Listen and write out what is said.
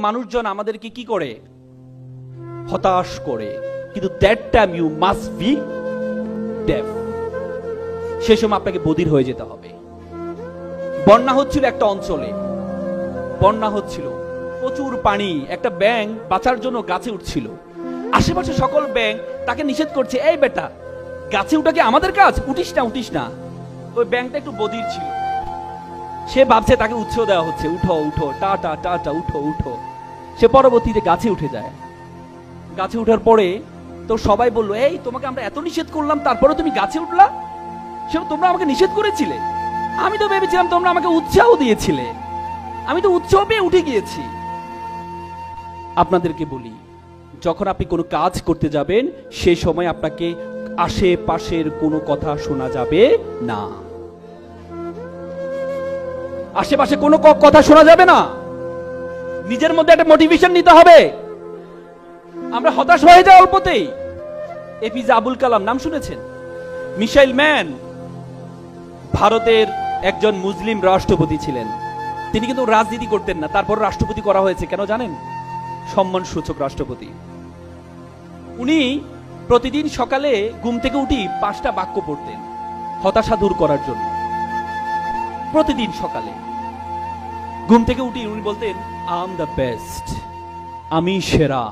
মানুষজন আমাদেরকে কি করে, হতাশ করে, কিন্তু that time you must be deaf. সে সময় আপনাকে বধির হয়ে যেতে হবে। বন্যা হচ্ছিল একটা অঞ্চলে, বন্যা হচ্ছিল, প্রচুর পানি, একটা ব্যাঙ বাঁচার জন্য গাছে উঠছিল। আশেপাশে সকল ব্যাঙ তাকে নিষেধ করছে, এই বেটা গাছে উঠা কি আমাদের কাজ, উঠিস না উঠিস না। ওই ব্যাঙটা একটু বধির ছিল, সে ভাবছে তাকে উৎসাহ দেওয়া হচ্ছে, উঠো উঠো, টাটা টাটা, উঠো উঠো। সে পরবর্তীতে গাছে উঠে যায়। গাছে উঠার পরে তো সবাই বললো, এই তোমাকে আমরা এত নিষেধ করলাম তারপরে তুমি গাছে উঠলা, সে তোমরা আমাকে নিষেধ করেছিলে, আমি তো ভেবেছিলাম তোমরা আমাকে উৎসাহ দিয়েছিলে, আমি তো উৎসাহ পেয়ে উঠে গিয়েছি। আপনাদেরকে বলি, যখন আপনি কোনো কাজ করতে যাবেন সেই সময় আপনাকে আশেপাশের কোনো কথা শোনা যাবে না, আশেপাশে কোনো কথা শোনা যাবে না। নিজের মধ্যে একটা মোটিভেশন নিতে হবে। আমরা হতাশ হয়ে যাই অল্পতেই। এপিজে আবুল কালাম নাম শুনেছেন? মিসাইল ম্যান, ভারতের একজন মুসলিম রাষ্ট্রপতি ছিলেন। তিনি কিন্তু রাজনীতি করতেন না, তারপর রাষ্ট্রপতি করা হয়েছে কেন জানেন? সম্মান সূচক রাষ্ট্রপতি। উনি প্রতিদিন সকালে ঘুম থেকে উঠি 5টা বাক্য পড়তেন হতাশা দূর করার জন্য। প্রতিদিন সকালে ঘুম থেকে উঠি উনি বলতেন, আই এম দ্য বেস্ট, আমি সেরা।